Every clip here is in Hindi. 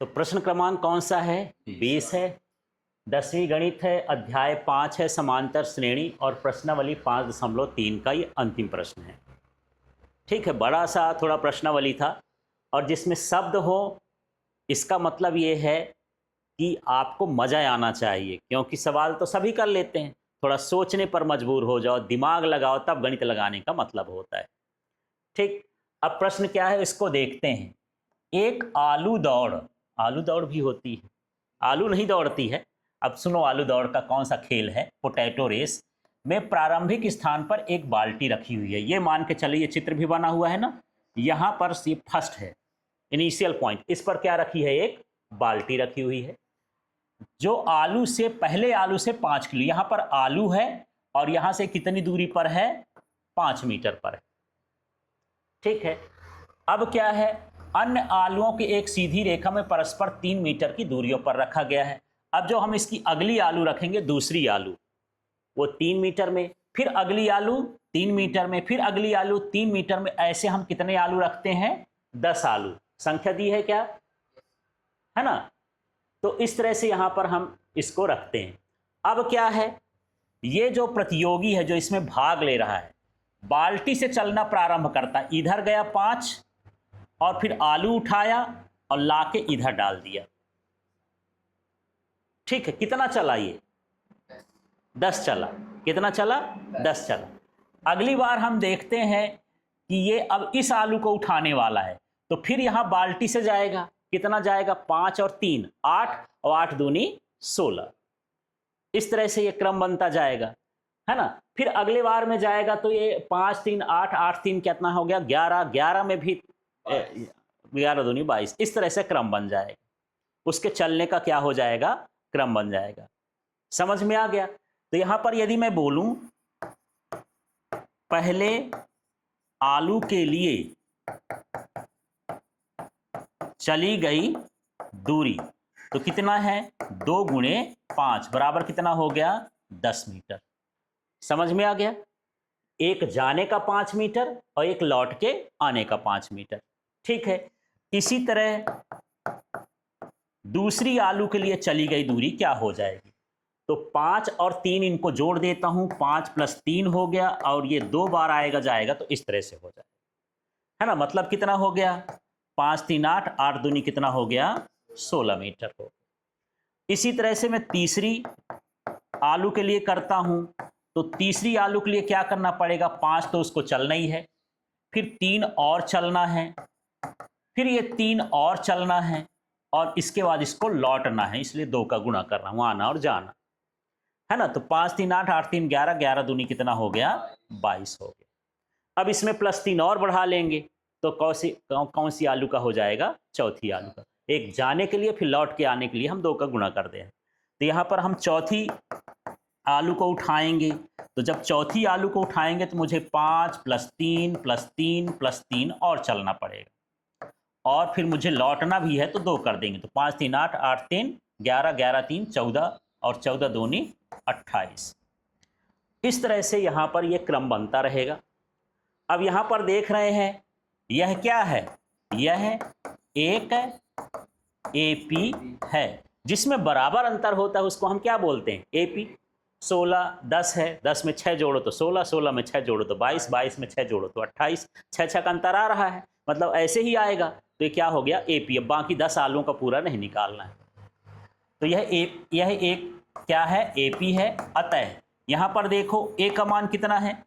तो प्रश्न क्रमांक कौन सा है? 20 है। 10वीं गणित है, अध्याय 5 है समांतर श्रेणी, और प्रश्नावली 5.3 का ये अंतिम प्रश्न है। ठीक है, बड़ा सा थोड़ा प्रश्नावली था, और जिसमें शब्द हो इसका मतलब ये है कि आपको मज़ा आना चाहिए, क्योंकि सवाल तो सभी कर लेते हैं, थोड़ा सोचने पर मजबूर हो जाओ, दिमाग लगाओ, तब गणित लगाने का मतलब होता है। ठीक, अब प्रश्न क्या है इसको देखते हैं। एक आलू दौड़ भी होती है, आलू नहीं दौड़ती है। अब सुनो, आलू दौड़ का कौन सा खेल है? पोटैटो रेस में प्रारंभिक स्थान पर एक बाल्टी रखी हुई है। ये मान के चलिए, ये चित्र भी बना हुआ है ना, यहाँ पर ये फर्स्ट है, इनिशियल पॉइंट। इस पर क्या रखी है? एक बाल्टी रखी हुई है, जो आलू से पहले आलू से 5 किलो, यहाँ पर आलू है और यहाँ से कितनी दूरी पर है? 5 मीटर पर है। ठीक है, अब क्या है? अन्य आलुओं की एक सीधी रेखा में परस्पर 3 मीटर की दूरियों पर रखा गया है। अब जो हम इसकी अगली आलू रखेंगे, दूसरी आलू, वो 3 मीटर में, फिर अगली आलू 3 मीटर में, फिर अगली आलू 3 मीटर में। ऐसे हम कितने आलू रखते हैं? 10 आलू। संख्या दी है क्या? है ना? तो इस तरह से यहां पर हम इसको रखते हैं। अब क्या है? ये जो प्रतियोगी है, जो इसमें भाग ले रहा है, बाल्टी से चलना प्रारंभ करता है। इधर गया 5 और फिर आलू उठाया और लाके इधर डाल दिया। ठीक है, कितना चला ये? 10 चला। कितना चला? 10 चला। अगली बार हम देखते हैं कि ये अब इस आलू को उठाने वाला है, तो फिर यहां बाल्टी से जाएगा। कितना जाएगा? 5 और 3 8, और 8 दूनी 16। इस तरह से ये क्रम बनता जाएगा, है ना? फिर अगले बार में जाएगा तो ये 5 3 8 8 3 कितना हो गया? 11। 11 में भी 11 दूनी 22। इस तरह से क्रम बन जाएगा, उसके चलने का क्या हो जाएगा? क्रम बन जाएगा। समझ में आ गया? तो यहां पर यदि मैं बोलूं, पहले आलू के लिए चली गई दूरी तो कितना है? 2 गुणे 5 बराबर कितना हो गया? 10 मीटर। समझ में आ गया? एक जाने का 5 मीटर और एक लौट के आने का 5 मीटर। ठीक है, इसी तरह दूसरी आलू के लिए चली गई दूरी क्या हो जाएगी? तो 5 और 3 इनको जोड़ देता हूं, 5 + 3 हो गया, और ये 2 बार आएगा जाएगा तो इस तरह से हो जाएगा, है ना? मतलब कितना हो गया? 5 3 8, 8 दूनी कितना हो गया? 16 मीटर हो। इसी तरह से मैं तीसरी आलू के लिए करता हूं, तो तीसरी आलू के लिए क्या करना पड़ेगा? 5 तो उसको चलना ही है, फिर 3 और चलना है, फिर ये 3 और चलना है, और इसके बाद इसको लौटना है, इसलिए 2 का गुणा कर रहा हूं, आना और जाना, है ना? तो 5 3 8, 8 3 11, 11 दूनी कितना हो गया? 22 हो गया। अब इसमें +3 और बढ़ा लेंगे तो कौन सी आलू का हो जाएगा? चौथी आलू का। एक जाने के लिए, फिर लौट के आने के लिए हम 2 का गुणा कर दें। तो यहां पर हम चौथी आलू को उठाएंगे, तो जब चौथी आलू को उठाएंगे तो मुझे 5 + 3 + 3 + 3 और चलना पड़ेगा, और फिर मुझे लौटना भी है तो 2 कर देंगे। तो 5 3 8, 8 3 11, 11 3 14, और 14 दूनी 28। इस तरह से यहां पर यह क्रम बनता रहेगा। अब यहां पर देख रहे हैं, यह क्या है? यह एक एपी है, जिसमें बराबर अंतर होता है, उसको हम क्या बोलते हैं? एपी। 16 10 है, 10 में 6 जोड़ो तो 16, 16 में 6 जोड़ो तो 22, 22 में 6 जोड़ो तो 28, 6 का अंतर आ रहा है, मतलब ऐसे ही आएगा। तो ये क्या हो गया? एपी। अब बाकी 10 आलुओं का पूरा नहीं निकालना है। तो यह एक क्या है? एपी है। अतः यहां पर देखो, ए का मान कितना है?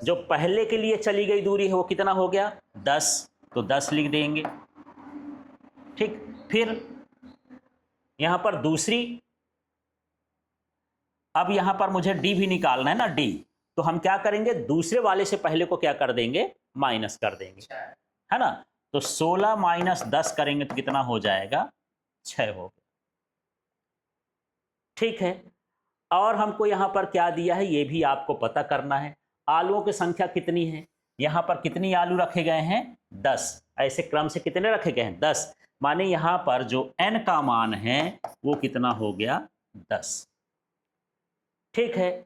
जो पहले के लिए चली गई दूरी है वो कितना हो गया? 10। तो 10 लिख देंगे। ठीक, फिर यहां पर दूसरी, अब यहां पर मुझे डी भी निकालना है ना, डी। तो हम क्या करेंगे? दूसरे वाले से पहले को क्या कर देंगे? माइनस कर देंगे, है ना? तो 16 - 10 करेंगे तो कितना हो जाएगा? 6 हो गया। ठीक है, और हमको यहां पर क्या दिया है ये भी आपको पता करना है। आलुओं की संख्या कितनी है? यहां पर कितनी आलू रखे गए हैं? 10। ऐसे क्रम से कितने रखे गए हैं? 10। माने यहां पर जो n का मान है वो कितना हो गया? 10। ठीक है,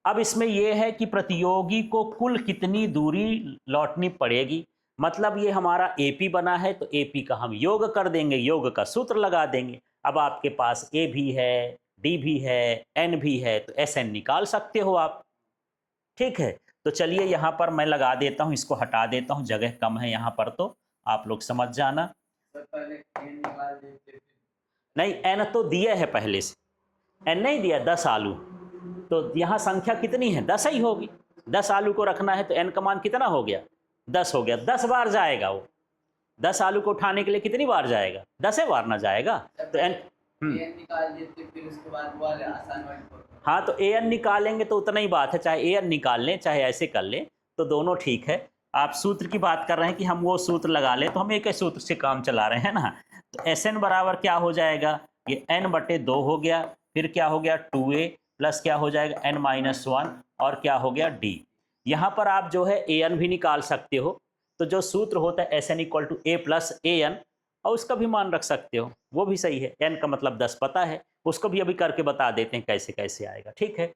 अब इसमें यह है कि प्रतियोगी को कुल कितनी दूरी लौटनी पड़ेगी। मतलब ये हमारा AP बना है तो AP का हम योग कर देंगे, योग का सूत्र लगा देंगे। अब आपके पास A भी है, D भी है, N भी है, तो SN निकाल सकते हो आप। ठीक है, तो चलिए यहाँ पर मैं लगा देता हूँ, इसको हटा देता हूँ, जगह कम है यहाँ पर, तो आप लोग समझ जाना। नहीं, N तो दिया है पहले से, N नहीं दिया, 10 आलू, तो यहाँ संख्या कितनी है, 10 ही होगी। 10 आलू को रखना है तो N का मान कितना हो गया, 10 हो गया। 10 बार जाएगा वो, 10 आलू को उठाने के लिए कितनी बार जाएगा, 10 बार ना जाएगा। तो N निकाल देते, फिर उसके बाद वाले आसान वाले। हाँ, तो AN निकालेंगे तो उतना ही बात है, चाहे AN निकाल लें चाहे ऐसे कर लें, तो दोनों ठीक है। आप सूत्र की बात कर रहे हैं कि हम वो सूत्र लगा लें, तो हम एक ही सूत्र से काम चला रहे हैं ना। तो SN बराबर क्या हो जाएगा, ये N/2 हो गया, फिर क्या हो गया 2A प्लस क्या हो जाएगा N-1 और क्या हो गया D। यहाँ पर आप जो है AN भी निकाल सकते हो, तो जो सूत्र होता है SN = A + AN, और उसका भी मान रख सकते हो, वो भी सही है। N का मतलब 10 पता है, उसको भी अभी करके बता देते हैं कैसे कैसे आएगा। ठीक है,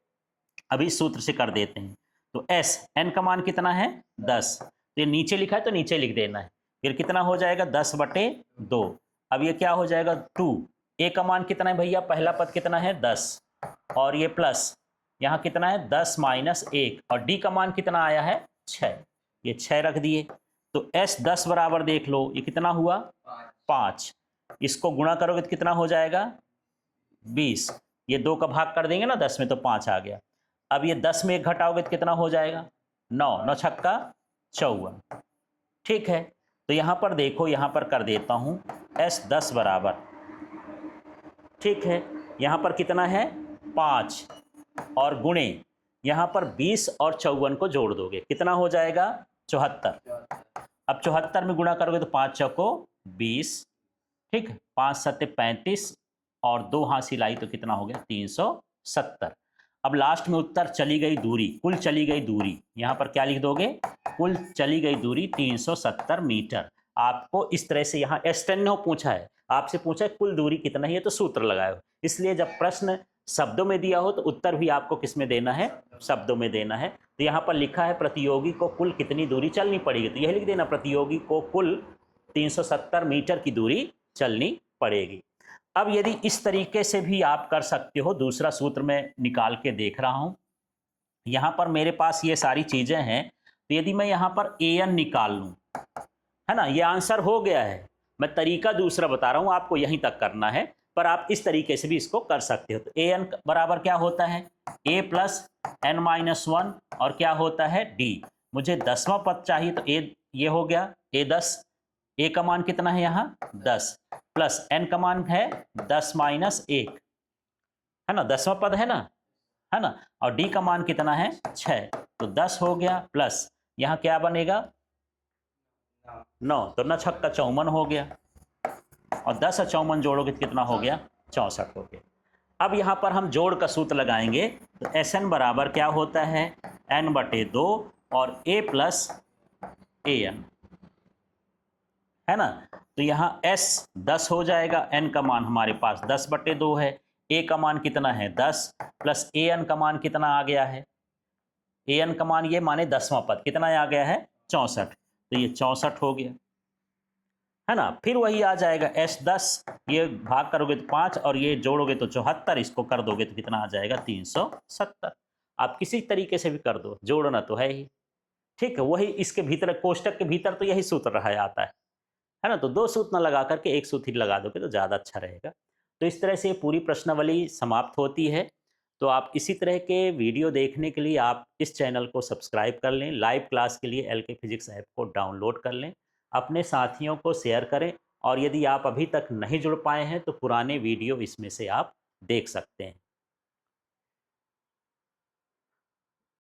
अभी सूत्र से कर देते हैं। तो S, N का मान कितना है 10, तो ये नीचे लिखा है तो नीचे लिख देना है। फिर कितना हो जाएगा 10/2। अब ये क्या हो जाएगा 2। A का मान कितना है भैया, पहला पद कितना है 10, और ये प्लस यहाँ कितना है 10 - 1, और D का मान कितना आया है 6, ये 6 रख दिए। तो S 10 बराबर देख लो, ये कितना हुआ 5। इसको गुणा करोगे तो कितना हो जाएगा 20। ये 2 का भाग कर देंगे ना 10 में, तो 5 आ गया। अब ये 10 में 1 घटाओगे तो कितना हो जाएगा 9, 9 छक्का 54। ठीक है, तो यहाँ पर देखो, यहाँ पर कर देता हूँ S 10 बराबर, ठीक है, यहाँ पर कितना है 5, और गुणे यहाँ पर 20 और 54 को जोड़ दोगे, कितना हो जाएगा 74। अब 74 में गुणा करोगे तो 5 चौको 20, ठीक है, 5 सत्ते 35, और 2 हासिल आई तो कितना हो गया 370। अब लास्ट में उत्तर चली गई दूरी, कुल चली गई दूरी, यहाँ पर क्या लिख दोगे, कुल चली गई दूरी 370 मीटर। आपको इस तरह से यहाँ S10 पूछा है, आपसे पूछा है कुल दूरी कितना है, ये तो सूत्र लगाए हो, इसलिए जब प्रश्न शब्दों में दिया हो तो उत्तर भी आपको किस में देना है, शब्दों में देना है। तो यहाँ पर लिखा है प्रतियोगी को कुल कितनी दूरी चलनी पड़ेगी, तो यह लिख देना प्रतियोगी को कुल 370 मीटर की दूरी चलनी पड़ेगी। अब यदि इस तरीके से भी आप कर सकते हो, दूसरा सूत्र मैं निकाल के देख रहा हूं, यहां पर मेरे पास ये सारी चीजें हैं, तो यदि मैं यहां पर AN निकाल लूं, है ना, ये आंसर हो गया है। मैं तरीका दूसरा बता रहा हूं, आपको यहीं तक करना है, पर आप इस तरीके से भी इसको कर सकते हो। तो AN बराबर क्या होता है A + N-1, और क्या होता है D। मुझे 10वां पद चाहिए, तो A ये हो गया A 10, A का मान कितना है यहाँ 10, प्लस N का मान है 10 - 1, है ना, 10वां पद है ना, और D का मान कितना है 6, तो 10 हो गया, प्लस यहाँ क्या बनेगा 9, तो 9 छक्का 54 हो गया, और 10 और 54 जोड़ोगे तो कितना हो गया 64 हो गया। अब यहाँ पर हम जोड़ का सूत्र लगाएंगे, तो SN बराबर क्या होता है N/2 और A + AN, है ना। तो यहाँ S 10 हो जाएगा, N का मान हमारे पास 10/2 है, A का मान कितना है 10, प्लस AN का मान कितना आ गया है, AN का मान ये माने 10वां पद कितना आ गया है 64, तो ये 64 हो गया, है ना। फिर वही आ जाएगा S 10, ये भाग करोगे तो 5, और ये जोड़ोगे तो 74, इसको कर दोगे तो कितना आ जाएगा 370। आप किसी तरीके से भी कर दो, जोड़ना तो है ही, ठीक है। वही इसके भीतर कोष्टक के भीतर तो यही सूत्र रहा जाता है ना। तो 2 सूत्र न लगा करके 1 सूत्र ही लगा दोगे तो ज़्यादा अच्छा रहेगा। तो इस तरह से पूरी प्रश्नावली समाप्त होती है। तो आप इसी तरह के वीडियो देखने के लिए आप इस चैनल को सब्सक्राइब कर लें, लाइव क्लास के लिए LK फिजिक्स ऐप को डाउनलोड कर लें, अपने साथियों को शेयर करें, और यदि आप अभी तक नहीं जुड़ पाए हैं तो पुराने वीडियो इसमें से आप देख सकते हैं।